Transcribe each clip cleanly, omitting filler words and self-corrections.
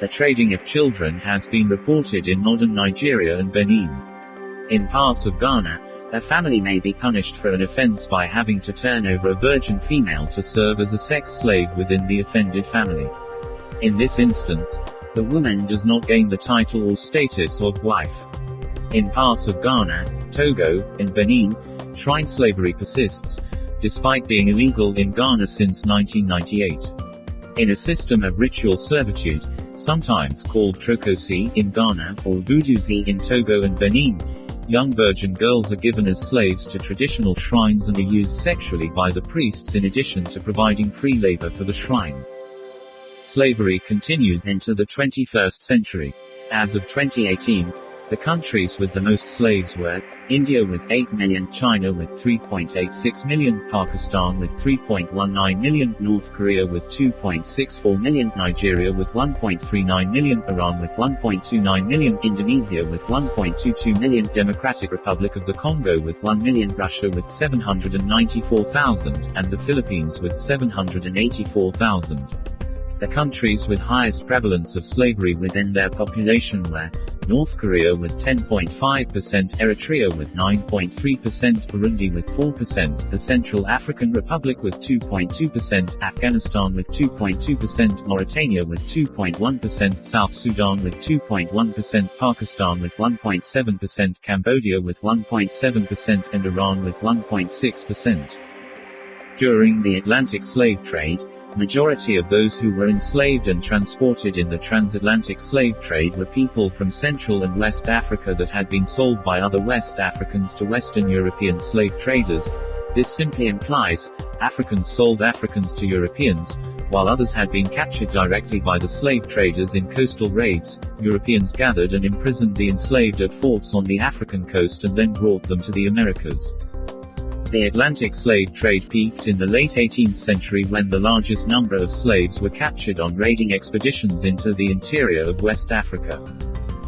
The trading of children has been reported in modern Nigeria and Benin. In parts of Ghana, a family may be punished for an offense by having to turn over a virgin female to serve as a sex slave within the offended family. In this instance, the woman does not gain the title or status of wife. In parts of Ghana, Togo, and Benin, shrine slavery persists, despite being illegal in Ghana since 1998. In a system of ritual servitude, sometimes called trokosi in Ghana or vuduzi in Togo and Benin, young virgin girls are given as slaves to traditional shrines and are used sexually by the priests in addition to providing free labor for the shrine. Slavery continues into the 21st century. As of 2018, the countries with the most slaves were India with 8 million, China with 3.86 million, Pakistan with 3.19 million, North Korea with 2.64 million, Nigeria with 1.39 million, Iran with 1.29 million, Indonesia with 1.22 million, Democratic Republic of the Congo with 1 million, Russia with 794,000, and the Philippines with 784,000. The countries with highest prevalence of slavery within their population were North Korea with 10.5%, Eritrea with 9.3%, Burundi with 4%, the Central African Republic with 2.2%, Afghanistan with 2.2%, Mauritania with 2.1%, South Sudan with 2.1%, Pakistan with 1.7%, Cambodia with 1.7%, and Iran with 1.6%. During the Atlantic slave trade, majority of those who were enslaved and transported in the transatlantic slave trade were people from Central and West Africa that had been sold by other West Africans to Western European slave traders. This simply implies, Africans sold Africans to Europeans, while others had been captured directly by the slave traders in coastal raids. Europeans gathered and imprisoned the enslaved at forts on the African coast and then brought them to the Americas. The Atlantic slave trade peaked in the late 18th century when the largest number of slaves were captured on raiding expeditions into the interior of West Africa.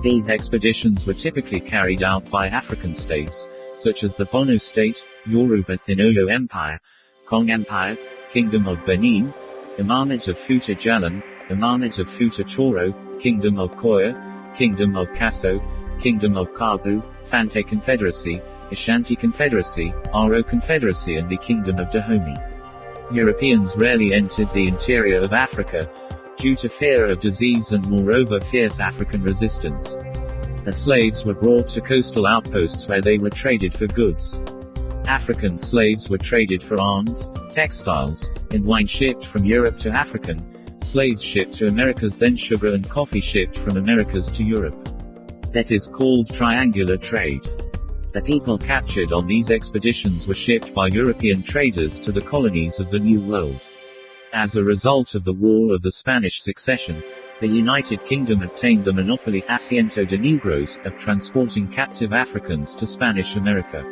These expeditions were typically carried out by African states, such as the Bono State, Yoruba Sinoyo Empire, Kong Empire, Kingdom of Benin, Imamate of Futa Jalon, Imamate of Futa Toro, Kingdom of Koya, Kingdom of Kasso, Kingdom of Kabu, Fante Confederacy, Ashanti Confederacy, Aro Confederacy and the Kingdom of Dahomey. Europeans rarely entered the interior of Africa, due to fear of disease and moreover fierce African resistance. The slaves were brought to coastal outposts where they were traded for goods. African slaves were traded for arms, textiles, and wine shipped from Europe to African slaves shipped to Americas, then sugar and coffee shipped from Americas to Europe. This is called triangular trade. The people captured on these expeditions were shipped by European traders to the colonies of the New World. As a result of the War of the Spanish Succession, the United Kingdom obtained the monopoly Asiento de Negros of transporting captive Africans to Spanish America.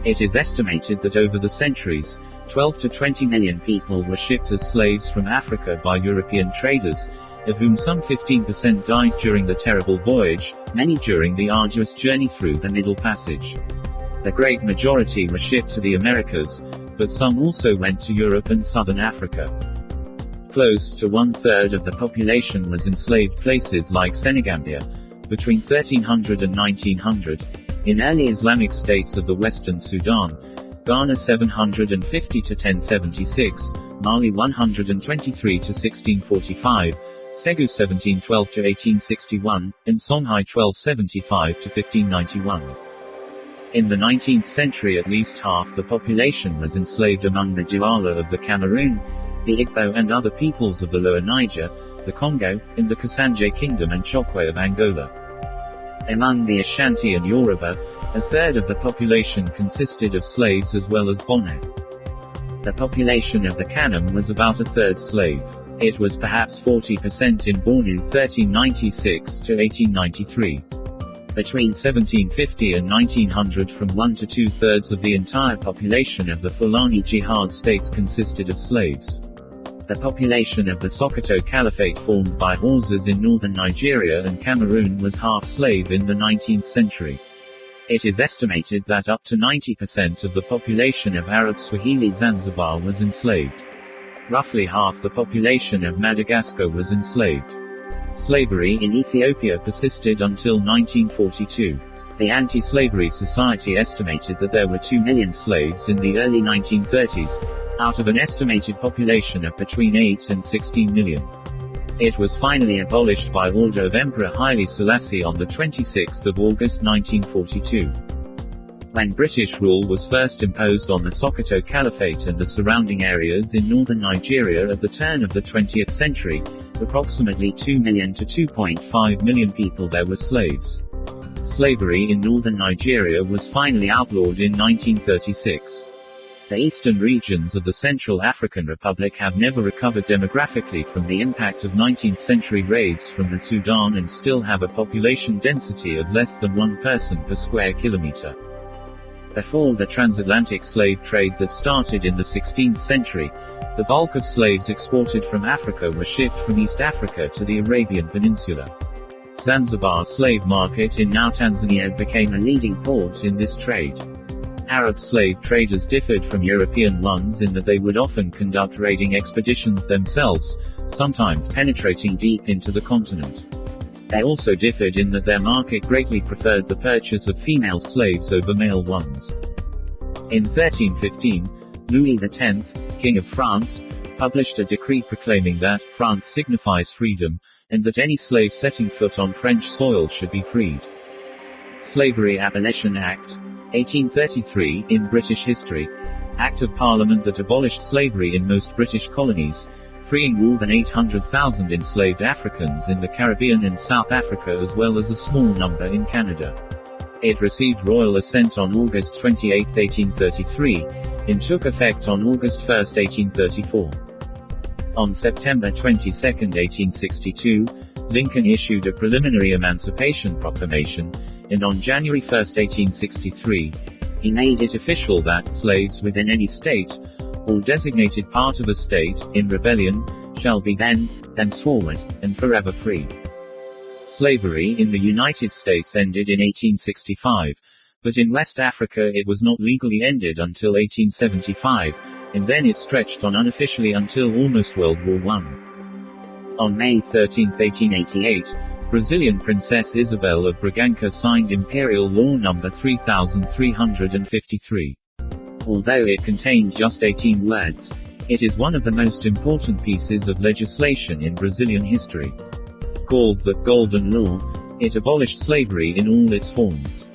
It is estimated that over the centuries, 12 to 20 million people were shipped as slaves from Africa by European traders, of whom some 15% died during the terrible voyage, many during the arduous journey through the Middle Passage. The great majority were shipped to the Americas, but some also went to Europe and southern Africa. Close to one-third of the population was enslaved places like Senegambia, between 1300 and 1900, in early Islamic states of the Western Sudan, Ghana 750 to 1076, Mali 123 to 1645, Segu 1712 to 1861, and Songhai 1275 to 1591. In the 19th century at least half the population was enslaved among the Douala of the Cameroon, the Igbo and other peoples of the Lower Niger, the Congo, and the Kasanje Kingdom and Chokwe of Angola. Among the Ashanti and Yoruba, a third of the population consisted of slaves as well as Bono. The population of the Kanem was about a third slave. It was perhaps 40% in Bornu 1396 to 1893. Between 1750 and 1900 from 1 to 2/3 of the entire population of the Fulani Jihad states consisted of slaves. The population of the Sokoto Caliphate formed by Hausas in northern Nigeria and Cameroon was half slave in the 19th century. It is estimated that up to 90% of the population of Arab Swahili Zanzibar was enslaved. Roughly half the population of Madagascar was enslaved. Slavery in Ethiopia persisted until 1942. The Anti-Slavery Society estimated that there were 2 million slaves in the early 1930s, out of an estimated population of between 8 and 16 million. It was finally abolished by order of Emperor Haile Selassie on 26 August 1942. When British rule was first imposed on the Sokoto Caliphate and the surrounding areas in northern Nigeria at the turn of the 20th century, approximately 2 million to 2.5 million people there were slaves. Slavery in northern Nigeria was finally outlawed in 1936. The eastern regions of the Central African Republic have never recovered demographically from the impact of 19th-century raids from the Sudan and still have a population density of less than 1 person per square kilometer. Before the transatlantic slave trade that started in the 16th century, the bulk of slaves exported from Africa were shipped from East Africa to the Arabian Peninsula. Zanzibar's slave market in now Tanzania became a leading port in this trade. Arab slave traders differed from European ones in that they would often conduct raiding expeditions themselves, sometimes penetrating deep into the continent. They also differed in that their market greatly preferred the purchase of female slaves over male ones. In 1315, Louis X, King of France, published a decree proclaiming that France signifies freedom, and that any slave setting foot on French soil should be freed. Slavery Abolition Act, 1833, in British history, Act of Parliament that abolished slavery in most British colonies, freeing more than 800,000 enslaved Africans in the Caribbean and South Africa as well as a small number in Canada. It received royal assent on August 28, 1833, and took effect on August 1, 1834. On September 22, 1862, Lincoln issued a preliminary Emancipation Proclamation, and on January 1, 1863, he made it official that slaves within any state, or designated part of a state, in rebellion, shall be thenceforward, and forever free. Slavery in the United States ended in 1865, but in West Africa it was not legally ended until 1875, and then it stretched on unofficially until almost World War I. On May 13, 1888, Brazilian Princess Isabel of Bragança signed Imperial Law No. 3353. Although it contained just 18 words, it is one of the most important pieces of legislation in Brazilian history. Called the Golden Law, it abolished slavery in all its forms.